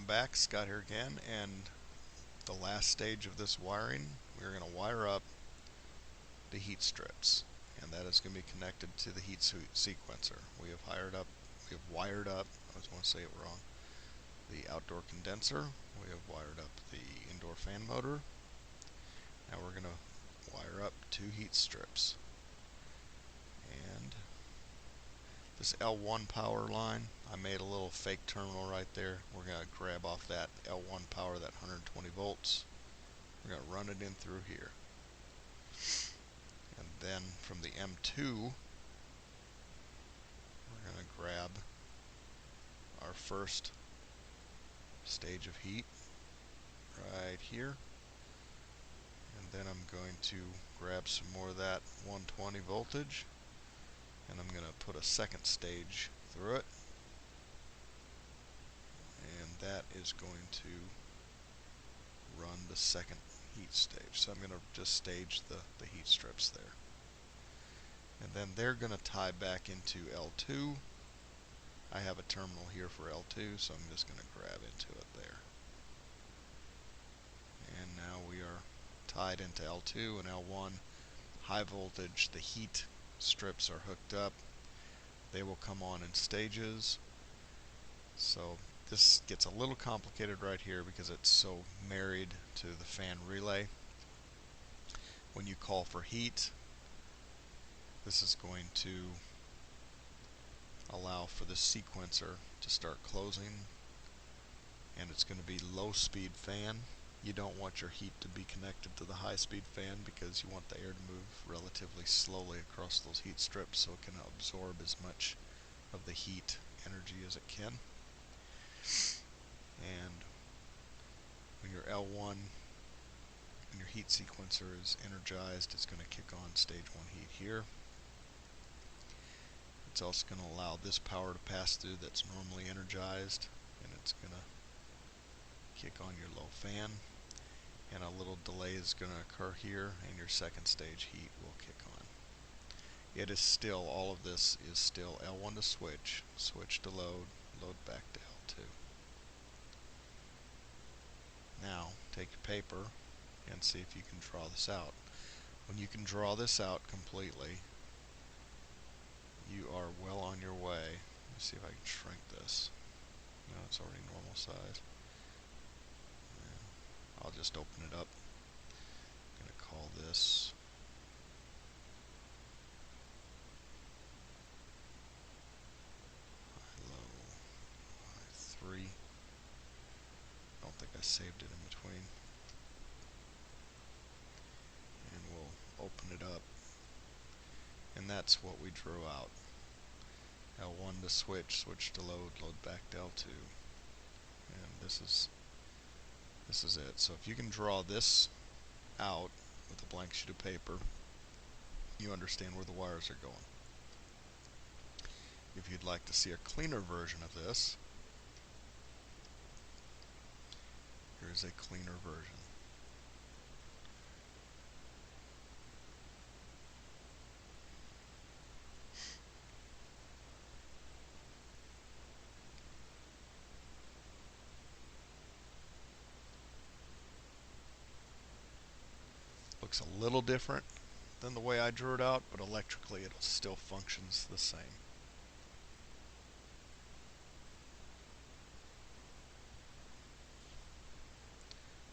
welcome back. Scott here again, and the last stage of this wiring, we're going to wire up the heat strips, and that is going to be connected to the heat sequencer. We have wired up, I was going to say it wrong, the outdoor condenser. We have wired up the indoor fan motor. Now we're going to wire up two heat strips. And this L1 power line, I made a little fake terminal right there. We're going to grab off that L1 power, that 120 volts. We're going to run it in through here. And then from the M2, we're going to grab our first stage of heat right here. And then I'm going to grab some more of that 120 voltage, and I'm going to put a second stage through it. And that is going to run the second heat stage. So I'm going to just stage the heat strips there. And then they're going to tie back into L2. I have a terminal here for L2, so I'm just going to grab into it there. And now we are tied into L2 and L1. High voltage, the heat strips are hooked up. They will come on in stages. So this gets a little complicated right here because it's so married to the fan relay. When you call for heat, this is going to allow for the sequencer to start closing, and it's going to be low speed fan. You don't want your heat to be connected to the high speed fan because you want the air to move relatively slowly across those heat strips so it can absorb as much of the heat energy as it can. And when your L1 and your heat sequencer is energized, it's going to kick on stage 1 heat here. It's also going to allow this power to pass through that's normally energized, and it's going to kick on your low fan, and a little delay is going to occur here, and your second stage heat will kick on. It is still, all of this is still L1 to switch, switch to load, load back to L2. Now take your paper and see if you can draw this out. When you can draw this out completely, you are well on your way. Let me see if I can shrink this. No, it's already normal size. Yeah. I'll just open it up. I'm going to call this high-low, high 3. I don't think I saved it in between. And we'll open it up. And that's what we drew out. L1 to switch, switch to load, load back to L2. And this is it. So if you can draw this out with a blank sheet of paper, you understand where the wires are going. If you'd like to see a cleaner version of this, here's a cleaner version. Looks a little different than the way I drew it out, but electrically it still functions the same.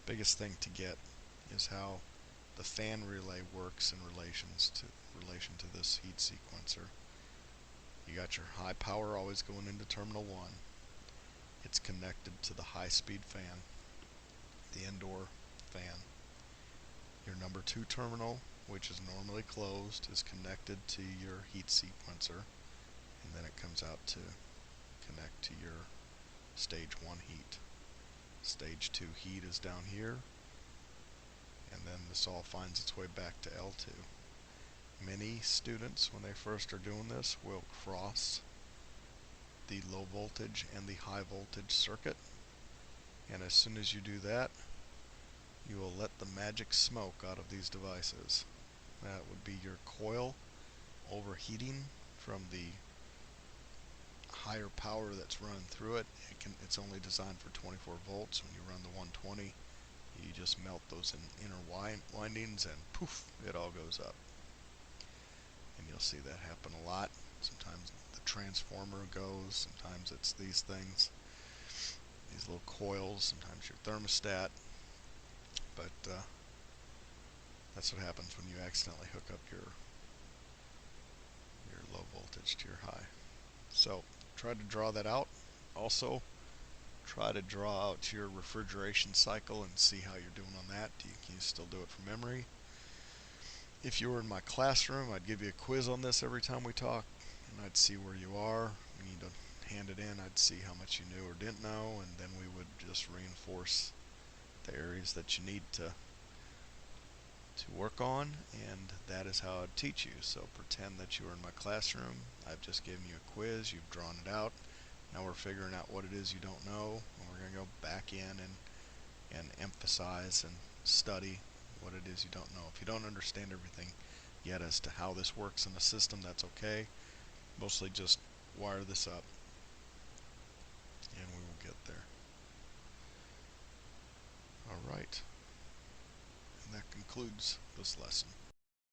Biggest thing to get is how the fan relay works in relation to this heat sequencer. You got your high power always going into terminal 1. It's connected to the high speed fan, the indoor fan. Your number 2 terminal, which is normally closed, is connected to your heat sequencer, and then it comes out to connect to your stage 1 heat. Stage 2 heat is down here, and then this all finds its way back to L2. Many students, when they first are doing this, will cross the low voltage and the high voltage circuit, and as soon as you do that, you will let the magic smoke out of these devices. That would be your coil overheating from the higher power that's running through it. It's only designed for 24 volts. When you run the 120, you just melt those inner windings and poof, it all goes up. And you'll see that happen a lot. Sometimes the transformer goes, sometimes it's these things, these little coils, sometimes your thermostat. But that's what happens when you accidentally hook up your low voltage to your high. So try to draw that out. Also, try to draw out your refrigeration cycle and see how you're doing on that. Can you still do it from memory? If you were in my classroom, I'd give you a quiz on this every time we talk, and I'd see where you are. We need to hand it in. I'd see how much you knew or didn't know, and then we would just reinforce the areas that you need to work on, and that is how I'd teach you. So pretend that you were in my classroom. I've just given you a quiz. You've drawn it out. Now we're figuring out what it is you don't know, and we're going to go back in and emphasize and study what it is you don't know. If you don't understand everything yet as to how this works in the system, that's okay. Mostly just wire this up and we will get there. Alright, and that concludes this lesson.